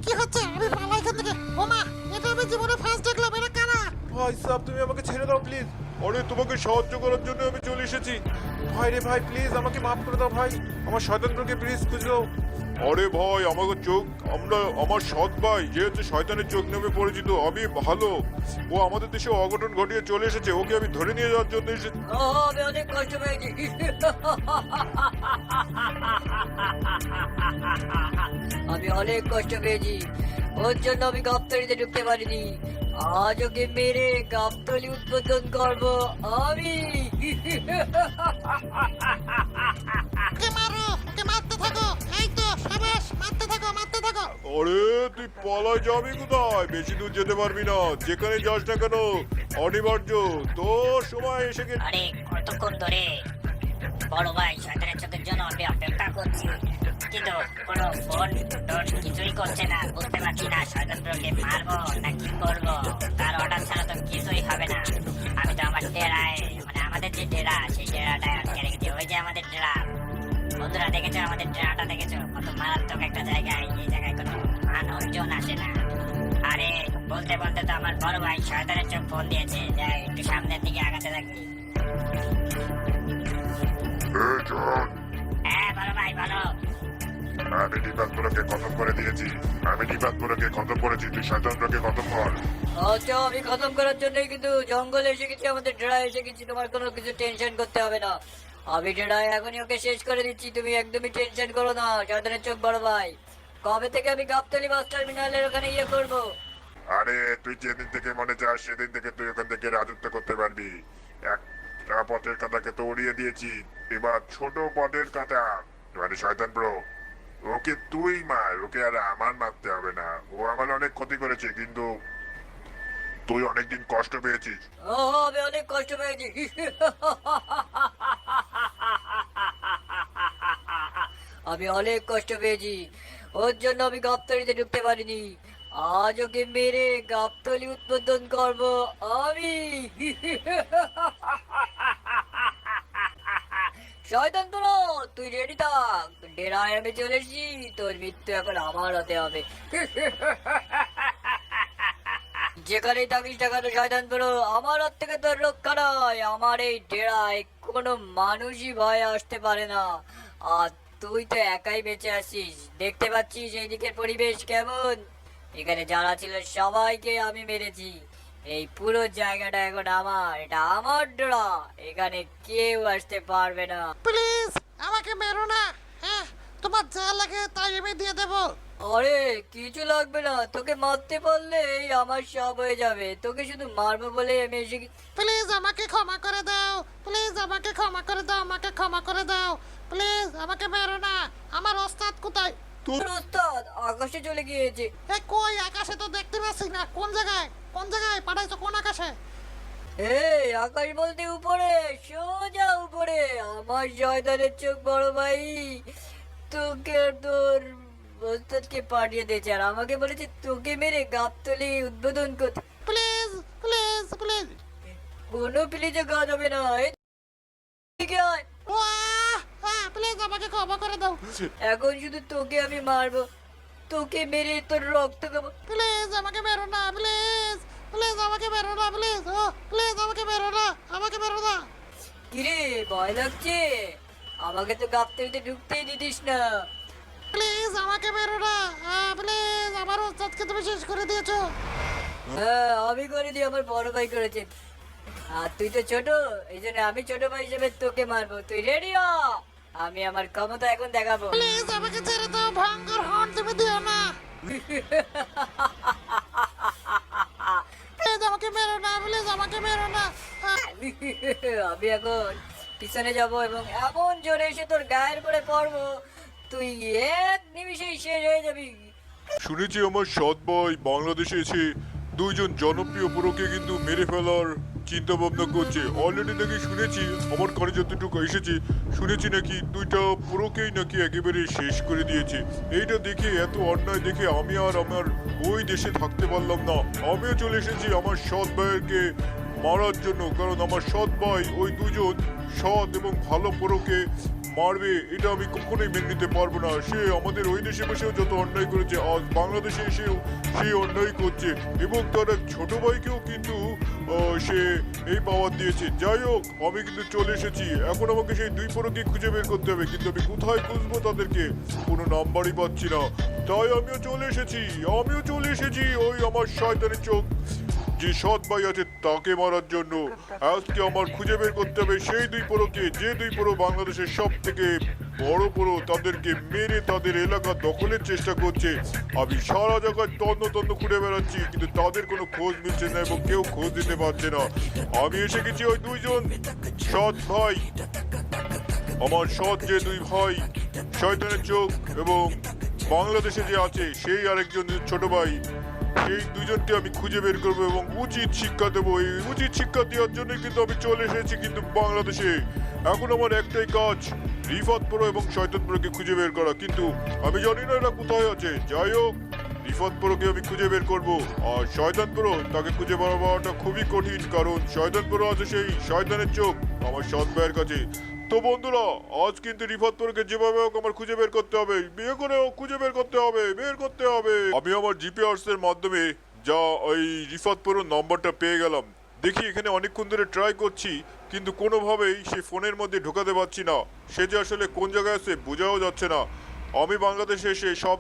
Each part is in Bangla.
কি হচ্ছে? আমি পালাই এখান থেকে। ওমা, এটা আমি জীবনে ফার্স্ট দেখলাম। এটা কারা? ভাই সাহেব, তুমি আমাকে ছেড়ে দাও প্লিজ। আরে তোমাকে সাহায্য করার জন্য আমি চলে এসেছি। ভাই রে ভাই, প্লিজ আমাকে মাফ করে দাও ভাই। আমার শয়তানকে প্লিজ খুঁজে দাও। আরে ভাই, আমাকে চোখ, আমার সৎ ভাই যে হচ্ছে শয়তানের চোখ নামে পরিচিত, আমি ভালো। ও আমাদের দেশে অঘটন ঘটিয়ে চলে এসেছে, ওকে আমি ধরে নিয়ে যাওয়ার জন্য এসেছি। আমি অনেক কষ্ট পেয়েছি। আমি অনেক কষ্ট পেয়েছি, ওর জন্য আমি গাবতলিতে ঢুকতে পারিনি। আজ ওকে মেরে গাবতলি উদ্বোধন করবো আমি। ওকে মারো, ওকে মারতে থাকো। এই তো সাবাস, মারতে থাকো, মারতে থাকো। আরে তুই পালায় যাবি কোথায়? বেশি দূর যেতে পারবি না, যেখানে যাস না কেন অনিবার্য, তোর সময় এসে গেছে। আরে কতক্ষণ ধরে বড় ভাই শয়তানের চোখের জন্য আমি অপেক্ষা করছি, কিন্তু কোনো ফোন টোন কিছুই করছে না। বুঝতে পারছি না শয়তান ব্রোকে মারবো না কি করবো। তার অর্ডার ছাড়া তো কিছুই হবে না। আমি তো আমার ডেরায়, মানে আমাদের যে ডেরা, সেই ডেরাটায় আটকে রেখেছি। ওই যে আমাদের ডেরা, বন্ধুরা দেখেছো আমাদের ডেরাটা? দেখেছো কত মারাত্মক একটা জায়গায়? এই জায়গায় কোনো মানুষজন আসে না। আরে বলতে বলতে তো আমার বড় ভাই শয়তানের চোখ ফোন দিয়েছে। যাই একটু সামনের দিকে আগাতে থাকি। হ্যাঁ বড় ভাই বলো। আমি নিপাতগুলোকে খতম করে দিয়েছি। আমি নিপাতগুলোকে খতম করেছি, তুই শয়তানগুলোকে খতম কর। আচ্ছা, আমি খতম করার জন্যই কিন্তু জঙ্গলে এসে গেছি, আমাদের ডেরায় এসে গেছি। তোমার কোনো কিছু টেনশন করতে হবে না। আমি ডেরায় এখনই ওকে শেষ করে দিচ্ছি, তুমি একদমই টেনশন করো না। শয়তানের চোখ বড় ভাই, কবে থেকে আমি গাবতলী বাস টার্মিনালের ওখানে করবো। আরে তুই যেদিন থেকে মনে চাস সেদিন থেকে তুই ওখান থেকে রাজত্ব করতে পারবি। একটা পথের কাঁটাকে তো উড়িয়ে দিয়েছি, এবার ছোট পথের কাঁটা মানে শয়তান ব্রো, ওকে তুই মার, ওকে আর আমার মারতে হবে না। ও আমার অনেক ক্ষতি করেছে, কিন্তু তুই অনেকদিন কষ্ট পেয়েছিস। ও, আমি অনেক কষ্ট পেয়েছি। আমি অনেক কষ্ট পেয়েছি, ওর জন্য আমি গাবতলিতে ঢুকতে পারিনি। আজ ওকে মেরে গাবতলি উদ্বোধন করব আমি। শয়তান তোরা, তুই রেডি থাক। ডেরায় আমি চলে এসেছি, তোর মৃত্যু এখন আমার হতে হবে। যেখানেই থাকিস না কেন শয়তান তোরা, আমার হাত থেকে তোর রক্ষা নয়। আমার এই ডেরায় কোনো মানুষই ভয় আসতে পারে না। আর তুই তো একাই বেঁচে আছিস। দেখতে পাচ্ছিস এই দিকের পরিবেশ কেমন? এখানে যারা ছিল সবাইকে আমি মেরেছি। এই পুরো জায়গাটা এখন আমার, এটা আমার ডেরা। এখানে কেউ আসতে পারবে না। প্লিজ আমাকে মেরো না। হ্যাঁ, তোমার যা লাগে তাই আমি দিয়ে দেবো। আরে কিছু লাগবে না, তোকে মারতে পারলেই আমার সব হয়ে যাবে। তোকে শুধু মারবো বলে আমি এসে প্লিজ আমাকে ক্ষমা করে দাও। প্লিজ আমাকে ক্ষমা করে দাও, আমাকে ক্ষমা করে দাও। প্লিজ আমাকে মেরো না। আমার ওস্তাদ কোথায়? তোর ওস্তাদ আকাশে চলে গিয়েছে। এ কই? আকাশে তো দেখতে পাচ্ছি না। কোন জায়গায়, কোন জায়গায় পাঠাইছো? কোন আকাশে? এই আকাশ বলতে উপরে, সোজা উপরে। আমার শয়তানের চোখ বড় ভাই তোকে আর তোর ওস্তাদকে পাঠিয়ে দিয়েছে, আর আমাকে বলেছে তোকে মেরে গাবতলি উদ্বোধন করতে। Please please please. কোনো প্লিজে কাজ হবে না। এদিকে আয়। প্লিজ আমাকে ক্ষমা করে দাও। এখন শুধু তোকে আমি মারবো, তোকে মেরে তোর রক্ত খাবো। প্লিজ আমাকে মেরো না। প্লিজ প্লিজ আমাকে মেরো না। প্লিজ ও প্লিজ আমাকে মেরো না, আমাকে মেরো না। কিরে ভয় লাগছে? আমাকে তো গাবতলিতে ঢুকতেই দিতিস না। প্লিজ আমাকে মেরো না। প্লিজ আমার ওস্তাদকে তুমি শেষ করে দিয়েছো। হ্যাঁ আমি করিনি, আমার বড় ভাই করেছে। আর তুই তো ছোট, এই জন্য আমি ছোট ভাই হিসেবে তোকে মারবো। তুই রেডি হ, আমি আমার ক্ষমতা এখন দেখাবো। প্লিজ আমাকে ছেড়ে দাও। ভয়ঙ্কর হর্ন তুমি দিও না। প্লিজ আমাকে মেরো না। প্লিজ আমাকে মেরো না। আমি এখন পিছনে যাব এবং এমন জোরে এসে তোর গায়ের পরে পড়বো, তুই এক নিমিষেই শেষ হয়ে যাবি। শুনেছি আমার সৎ ভাই বাংলাদেশে এসে দুইজন জনপ্রিয় পুরোকে কিন্তু মেরে ফেলার চিন্তা ভাবনা করছে। অলরেডি নাকি শুনেছি, আমার কানে যতটুকু এসেছে, শুনেছি নাকি দুইটা পুরোকেই নাকি একেবারে শেষ করে দিয়েছে। এইটা দেখে, এত অন্যায় দেখে আমি আর আমার ওই দেশে থাকতে পারলাম না। আমিও চলে এসেছি আমার সৎ ভাইয়েরকে মারার জন্য, কারণ আমার সৎ ভাই ওই দুজন সৎ এবং ভালো পুরোকে মারবে, এটা আমি কখনোই মেনে নিতে পারবো না। সে আমাদের ওই দেশে বসেও যত অন্যায় করেছে, আজ বাংলাদেশে এসেও সেই অন্যায় করছে, এবং তার এক ছোট ভাইকেও কিন্তু সে এই পাওয়ার দিয়েছে। যাই হোক, আমি কিন্তু চলে এসেছি। এখন আমাকে সেই দুই পরকে খুঁজে বের করতে হবে, কিন্তু আমি কোথায় খুঁজবো তাদেরকে? কোনো নাম্বারই পাচ্ছি না। তাই আমিও চলে এসেছি ওই আমার শয়তানের চোখ যে সৎ ভাই আছে তাকে মারার জন্য। আজকে আমার খুঁজে বের করতে হবে সেই দুই পরকে, যে দুই পর বাংলাদেশের সব থেকে বড় পর, তাদেরকে মেরে তাদের এলাকা দখলের চেষ্টা করছে। আমি সারা জায়গায় তন্ন খুঁড়ে বেড়াচ্ছি, কিন্তু তাদের কোনো খোঁজ মিলছে না এবং কেউ খোঁজ দিতে পারছে না। আমি এসে গেছি ওই দুইজন সৎ ভাই, আমার সৎ যে দুই ভাই শয়তানের চোখ এবং বাংলাদেশে যে আছে সেই আরেকজন ছোট ভাই, সেই দুজনকে আমি খুঁজে বের করবো এবং উচিত শিক্ষা দেবো। এই উচিত শিক্ষা দেওয়ার জন্য কিন্তু আমি চলে এসেছি কিন্তু বাংলাদেশে। এখন আমার একটাই কাজ, রিফাত পুরো এবং শয়তান পুরোকে খুঁজে বের করা, কিন্তু আমি জানি না এরা কোথায় আছে। যাই হোক, রিফাত পুরোকে আমি খুঁজে বের করবো, আর শয়তান পুরো তাকে খুঁজে বের করাটা খুবই কঠিন, কারণ শয়তান পুরো আছে সেই শয়তানের চোখ আমার সৎ ভাইয়ের কাছে। তো বন্ধুরা, আজ কিন্তু রিফাত পুরোকে যেভাবে হোক আমার খুঁজে বের করতে হবে, বিয়ে করে খুঁজে বের করতে হবে। আমি আমার জিপিআরস এর মাধ্যমে যা ওই রিফাত পুরোর নম্বরটা পেয়ে গেলাম। দেখি এখানে অনেকক্ষণ ধরে ট্রাই করছি, কিন্তু কোনোভাবেই সে ফোনের মধ্যে ঢোকাতে পারছি না। সে যে আসলে কোন জায়গায় আছে বোঝাও যাচ্ছে না। আমি বাংলাদেশে এসে সব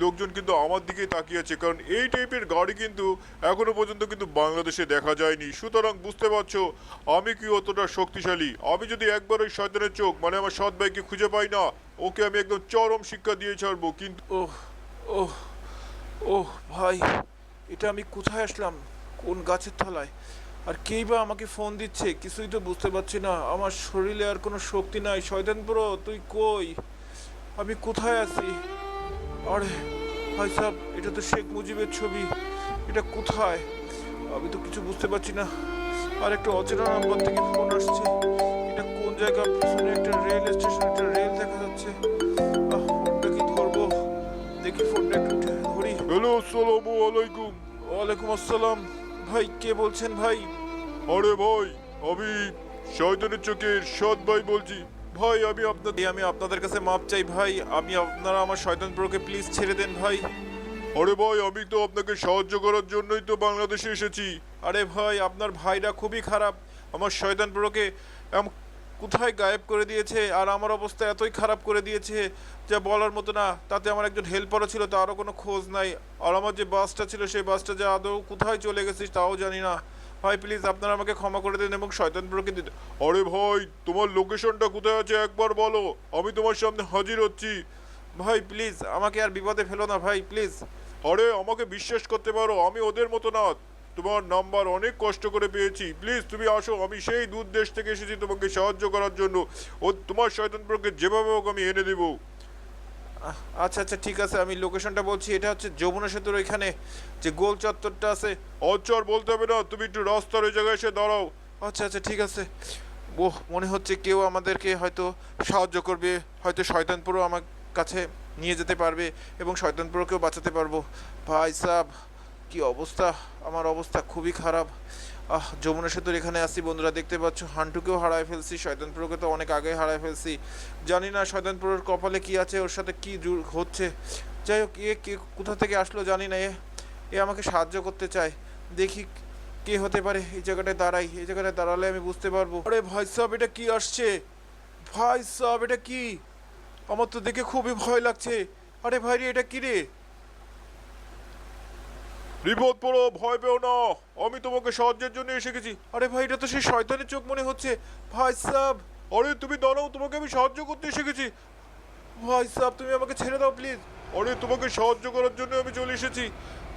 লোকজন কিন্তু আমার দিকেই তাকিয়ে আছে, কারণ এই টাইপের গাড়ি কিন্তু এখনো পর্যন্ত কিন্তু বাংলাদেশে দেখা যায়নি। সুতরাং বুঝতে পারছো আমি কি অতটা শক্তিশালী। আমি যদি একবার ওই শয়তানের চোখ মানে আমার সৎ ভাইকে খুঁজে পাই না, ওকে আমি একদম চরম শিক্ষা দিয়ে ছাড়বো। কিন্তু ওহ ওহ ওহ ভাই, এটা আমি কোথায় আসলাম? কোন গাছের তলায়? আর কেই বা আমাকে ফোন দিচ্ছে? কিছুই তো বুঝতে পারছি না। আমার শরীরে আর কোনো শক্তি নাই। শয়তান ব্রো, তুই কই? আমি কোথায় আছি? আরে ভাই সাহেব, এটা তো শেখ মুজিবের ছবি। এটা কোথায়? আমি তো কিছু বুঝতে পারছি না। আর একটা অচেনা নাম্বার থেকে ফোন আসছে। এটা কোন জায়গা? পিছনে একটা রেল স্টেশন, একটা রেল দেখা যাচ্ছে। ফোনটা কি ধরবো? দেখি ফোনটা একটু ধরি। হ্যালো, আসসালামু আলাইকুম। ওয়ালাইকুম আসসালাম। ভাই, কে বলছেন ভাই? আরে ভাই, আমি শয়তানের চোখের সৎ ভাই বলছি। ভাই আমি আপনাদের কাছে মাপ চাই ভাই। আপনারা আমার শয়তান ব্রোকে প্লিজ ছেড়ে দেন ভাই। আরে ভাই, আমি তো আপনাকে সাহায্য করার জন্যই তো বাংলাদেশে এসেছি। আরে ভাই, আপনার ভাইরা খুবই খারাপ। আমার শয়তান ব্রোকে কোথায় গায়েব করে দিয়েছে, আর আমার অবস্থা এতই খারাপ করে দিয়েছে যা বলার মতো না। তাতে আমার একজন হেল্পারও ছিল, তারও কোনো খোঁজ নাই। আর আমার যে বাসটা ছিল সেই বাসটা যে আদৌ কোথায় চলে গেছে তাও জানি না। ভাই প্লিজ আপনারা আমাকে ক্ষমা করে দিন এবং শয়তান ব্রোকে দিন। আরে ভাই, তোমার লোকেশনটা কোথায় আছে একবার বলো, আমি তোমার সামনে হাজির হচ্ছি। ভাই প্লিজ আমাকে আর বিপদে ফেলো না ভাই, প্লিজ। আরে আমাকে বিশ্বাস করতে পারো, আমি ওদের মতো না। তোমার নাম্বার অনেক কষ্ট করে পেয়েছি। প্লিজ তুমি আসো, আমি সেই দূর দেশ থেকে এসেছি তোমাকে সাহায্য করার জন্য। ও তোমার শয়তান ব্রোকে যেভাবে হোক আমি এনে দেবো। আচ্ছা আচ্ছা, ঠিক আছে, আমি লোকেশনটা বলছি। এটা হচ্ছে যমুনা সেতুর ওইখানে যে গোল চত্বরটা আছে। আচ্ছা, আর বলতে হবে না, তুমি একটু রাস্তার ওই জায়গায় এসে দাঁড়াও। আচ্ছা আচ্ছা, ঠিক আছে। ওহ, মনে হচ্ছে কেউ আমাদেরকে হয়তো সাহায্য করবে। হয়তো শয়তানপুরও আমার কাছে নিয়ে যেতে পারবে এবং শয়তানপুরকেও বাঁচাতে পারবো। ভাই সাহেব, কি অবস্থা! আমার অবস্থা খুবই খারাপ। যমুনা সেতুর এখানে আসি বন্ধুরা, দেখতে পাচ্ছ হান্টুকেও হারায় ফেলছি, শয়তানপুরকে তো অনেক আগে হারায় ফেলছি। জানি না শয়তানপুরের কপালে কি আছে, ওর সাথে কি হচ্ছে। যাই হোক, কে কোথা থেকে আসলো জানি না। এ আমাকে সাহায্য করতে চায়। দেখি কে হতে পারে। এই জায়গাটায় দাঁড়াই, এই জায়গাটায় দাঁড়ালে আমি বুঝতে পারবো। আরে ভাই সাহেব, এটা কি আসছে? ভাই সাহেব, এটা কি? আমার তো দেখে খুবই ভয় লাগছে। আরে ভাই রে, এটা কি রে? রিপোর্ট পড়ো, ভয় পেও না, আমি তোমাকে সাহায্যের জন্য এসে গেছি। আরে ভাই, এটা তো সেই শয়তানের চোখ মনে হচ্ছে। ভাই সাহেব, আরে তুমি দাঁড়াও, তোমাকে আমি সাহায্য করতে এসে গেছি। ভাই সাহেব, তুমি আমাকে ছেড়ে দাও প্লিজ। আরে তোমাকে সাহায্য করার জন্য আমি চলে এসেছি।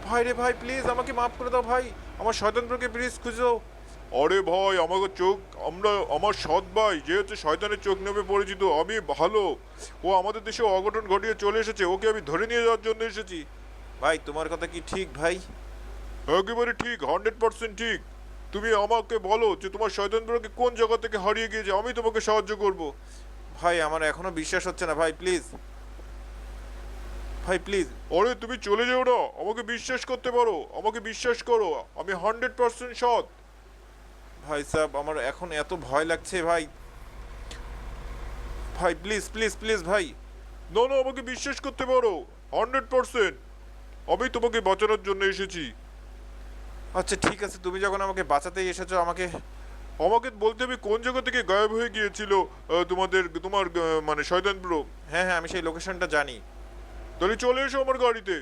ভাই রে ভাই, প্লিজ আমাকে মাফ করে দাও ভাই। আমার শয়তানপুরকে প্লিজ খুঁজে দাও। আরে ভাই, আমাকে চোখ আমার সৎ ভাই যে হচ্ছে শয়তানের চোখ নামে পরিচিত, আমি ভালো। ও আমাদের দেশে অঘটন ঘটিয়ে চলে এসেছে, ওকে আমি ধরে নিয়ে যাওয়ার জন্য এসেছি। ভাই, তোমার কথা কি ঠিক ভাই? একেবারে ঠিক, 100% ঠিক। তুমি আমাকে বলো যে তোমার শয়তানপুরকে কোন জায়গা থেকে হারিয়ে গিয়েছে, আমি তোমাকে সাহায্য করব। ভাই, আমার এখনো বিশ্বাস হচ্ছে না ভাই, প্লিজ ভাই, প্লিজ। আরে তুমি চলে যেও না, আমাকে বিশ্বাস করতে পারো, আমাকে বিশ্বাস করো, আমি 100% সৎ। ভাই সাহেব, আমার এখন এত ভয় লাগছে ভাই। ভাই প্লিজ প্লিজ প্লিজ ভাই। না না, আমাকে বিশ্বাস করতে পারো 100%। আমি তোমাকে বাঁচানোর জন্য এসেছি। আচ্ছা ঠিক আছে, তুমি যখন আমাকে বাঁচাতেই এসেছো আমাকে আমাকে বলতে হবে কোন জায়গা থেকে গায়েব হয়ে গিয়েছিল তোমার মানে শয়তান ব্রো। হ্যাঁ হ্যাঁ, আমি সেই লোকেশনটা জানি। তাহলে চলে এসো আমার গাড়িতে।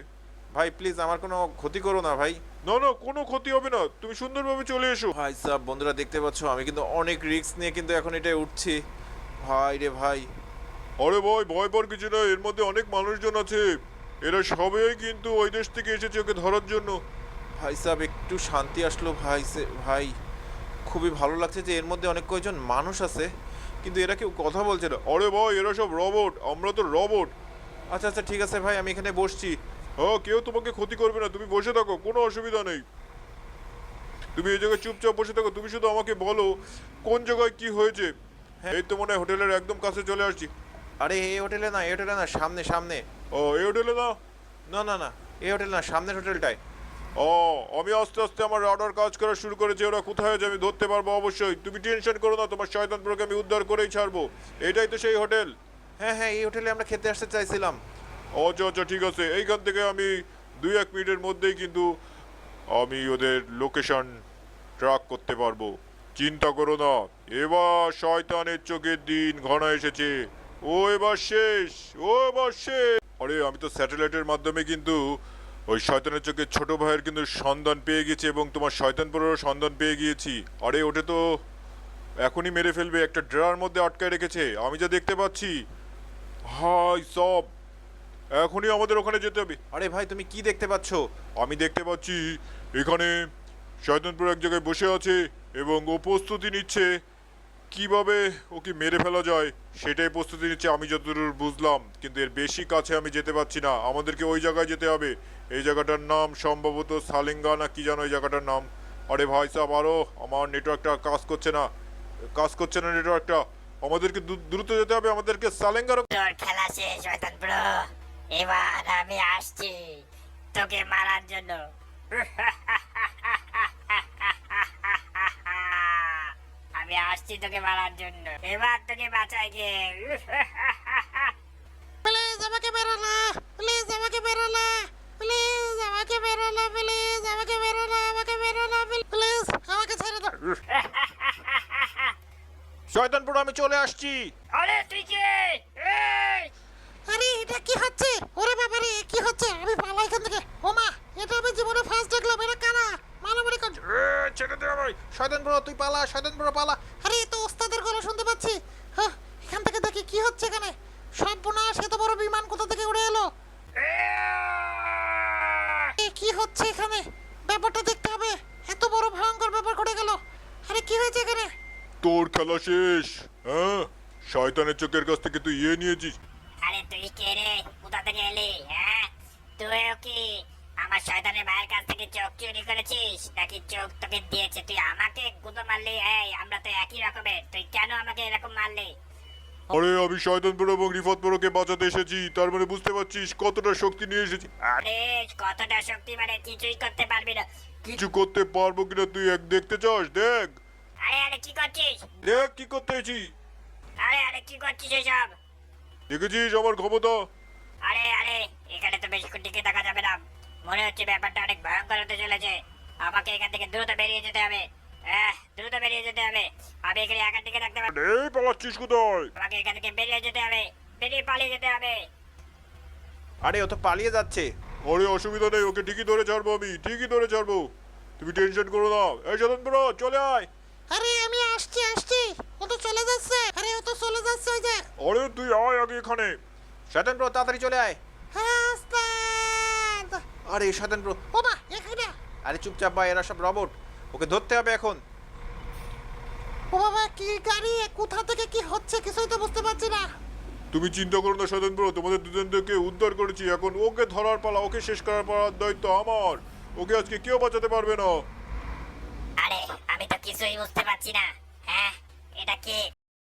ভাই প্লিজ আমার কোনো ক্ষতি করো না ভাই। না না, কোনো ক্ষতি হবে না, তুমি সুন্দরভাবে চলে এসো। ভাই সাব, বন্ধুরা দেখতে পাচ্ছ আমি কিন্তু অনেক রিস্ক নিয়ে কিন্তু এখন এটাই উঠছি। ভাই রে ভাই। আরে ভাই, ভয় পাওয়ার কিছু না, এর মধ্যে অনেক মানুষজন আছে। এরা সবাই কিন্তু ওই দেশ থেকে এসেছে ওকে ধরার জন্য। ভাই সাব একটু শান্তি আসলো ভাই। ভাই খুবই ভালো লাগছে যে এর মধ্যে অনেক কয়েকজন মানুষ আছে, কিন্তু এরা কেউ কথা বলছে না। আরে ভাই, এরা সব রোবট, আমরা তো রোবট। আচ্ছা আচ্ছা ঠিক আছে ভাই, আমি এখানে বসছি। হ্যাঁ, কেউ তোমাকে ক্ষতি করবে না, তুমি বসে থাকো, কোনো অসুবিধা নেই। তুমি এই জায়গায় চুপচাপ বসে থাকো, তুমি শুধু আমাকে বলো কোন জায়গায় কি হয়েছে। হ্যাঁ। এই তো মনে হয় হোটেলের একদম কাছে চলে আসছি। আরে এই হোটেলে না, এই হোটেলে না, সামনে সামনে। ও, এই হোটেলে না? না না না, এই হোটেল না, সামনের হোটেলটায়। ও, আমি আস্তে আস্তে আমার রাডার কাজ করা শুরু করেছি, ওরা কোথায় আছে আমি ধরতে পারবো অবশ্যই। তুমি টেনশন করো না, তোমার শয়তান ব্রোকে আমি উদ্ধার করেই ছাড়বো। এটাই তো সেই হোটেল। হ্যাঁ হ্যাঁ, এই হোটেলে আমরা খেতে আসতে চাইছিলাম। আচ্ছা আচ্ছা ঠিক আছে, এইখান থেকে আমি 2-1 মিনিটের মধ্যেই কিন্তু আমি ওদের লোকেশন ট্র্যাক করতে পারবো। চিন্তা করো না, এবার শয়তানের চোখের দিন ঘন এসেছে। ও এবার শেষ, ও এবার শেষ। আরে আমি তো স্যাটেলাইটের মাধ্যমে কিন্তু ওই শয়তানের চোখের ছোট ভাইয়ের কিন্তু সন্ধান পেয়ে গেছি এবং তোমার শয়তানপুরেরও সন্ধান পেয়ে গিয়েছি। আরে ওটা তো এখনই মেরে ফেলবে, একটা ড্রার মধ্যে আটকায় রেখেছে আমি যা দেখতে পাচ্ছি। হাই সব, এখনই আমাদের ওখানে যেতে হবে। আরে ভাই তুমি কি দেখতে পাচ্ছ? আমি দেখতে পাচ্ছি এখানে শয়তানপুর এক জায়গায় বসে আছে এবং ও প্রস্তুতি নিচ্ছে কিভাবে ওকে মেরে ফেলা যায়, সেটাই প্রস্তুতি নিচ্ছে আমি যতদূর বুঝলাম। কিন্তু এর বেশি কাছে আমি যেতে পারছি না, আমাদেরকে ওই জায়গায় যেতে হবে। এই জায়গাটার নাম সম্ভবত সালিঙ্গা না কি জানো এই জায়গাটার নাম। আরে ভাই সাহেব, আরো আমার নেটওয়ার্কটা কাজ করছে না, নেটওয়ার্কটা। আমাদেরকে দ্রুত যেতে হবে, আমাদেরকে সালেঙ্গার। তোর খেলা শেষ শয়তান ব্রো, এবার আমি আসছি তোকে মারার জন্য। আমি আসছি তোকে মারার জন্য, এবার তোকে বাঁচাই গে। প্লিজ আমাকে মেরো না, প্লিজ আমাকে মেরো না, প্লিজ আমাকে মেরো না, প্লিজ আমাকে মেরো না, আমাকে মেরো না, প্লিজ আমাকে ছেড়ে দাও। শয়তানপুর আমি চলে আসছি। আরে তুই কে? এই! আরে এটা কি হচ্ছে? ওরে বাবা রে, কি হচ্ছে? আমি পালাই এখান থেকে। ও মা, এটা আমি জীবনে ফার্স্ট দেখলাম। এটা কারা? মারামারি করছে। ছেড়ে দে ভাই। শয়তানপুর তুই পালা, শয়তানপুর পালা। আরে এ তো ওস্তাদের গলা শুনতে পাচ্ছি। হ্যাঁ, এখান থেকে দেখি কি হচ্ছে এখানে। সর্বনাশ, এত বড় বিমান কোথা থেকে উড়ে এলো? এ কি হচ্ছে এখানে? ব্যাপারটা দেখতে হবে। এত বড় ভয়ঙ্কর ব্যাপার ঘটে গেল। আরে কি হয়েছে এখানে? তোর খেলা শেষ। হ্যাঁ, শয়তানের চোখের কাছ থেকে তুই নিয়েছিস। আরে তুই কে রে? কোথা থেকে এলি? হ্যাঁ, তুইও কি আমার শয়তানের মায়ের কাছ থেকে চোখ চুরি করেছিস নাকি চোখ তোকে দিয়েছে? তুই আমাকে গুঁতো মারলি? এই আমরা তো একই রকমের, তুই কেন আমাকে এরকম মারলি? আরে আমি শয়তানপুর এবং রিফাতপুরকে বাঁচাতে এসেছি, তার মানে বুঝতে পারছিস কতটা শক্তি নিয়ে এসেছি। আরে কতটা শক্তি, মানে কিছুই করতে পারবি না। কিছু করতে পারবো কিনা তুই এক দেখতে চাস? দেখ আরে আরে কি করছিস? দেখ কি করতে এসেছি। আরে আরে কি করছিস এসব? দেখেছিস আমার ক্ষমতা? আরে আরে এখানে তো বেশিক্ষণ টিকে থাকা যাবে না, মনে হচ্ছে ব্যাপারটা অনেক ভয়ঙ্কর হতে চলেছে। আমাকে এখান থেকে দ্রুত বেরিয়ে যেতে হবে। দ্রুত বেরিয়ে যেতে হবে। আমি এখানে একা টিকে থাকতে পারবো না। এই পালাচ্ছিস কোথায়? আমাকে এখান থেকে বেরিয়ে যেতে হবে, বেরিয়ে পালিয়ে যেতে হবে। আরে ও তো পালিয়ে যাচ্ছে। আরে অসুবিধা নেই, ওকে ঠিকই ধরে ছাড়বো, আমি ঠিকই ধরে ছাড়বো, তুমি টেনশন করো না। এই শয়তানপুর চলে আয়। আরে আমি আসছি আসছি। ও তো চলে যাচ্ছে। আরে ও তো চলে যাচ্ছে ওই যে। আরে তুই আয় আগে এখানে। শয়তানপুর তাড়াতাড়ি চলে আয়। হ্যাঁ ওস্তাদ। আরে শয়তানপুর। ও মা, এখানে। আরে চুপচাপ ভাই, এরা সব রোবট, ওকে ধরতে হবে এখন। ও বাবা, কি গাড়ি? কোথা থেকে কি হচ্ছে কিছুই তো বুঝতে পারছি না। তুমি চিন্তা করো না শয়তানপুর, তোমাদের দুজনকে উদ্ধার করেছি, এখন ওকে ধরার পালা, ওকে শেষ করার পালার দায়িত্ব আমার। ওকে আজকে কেউ বাঁচাতে পারবে না। আরে আমি তো কিছুই বুঝতে পারছি না। হ্যাঁ, এটা কে?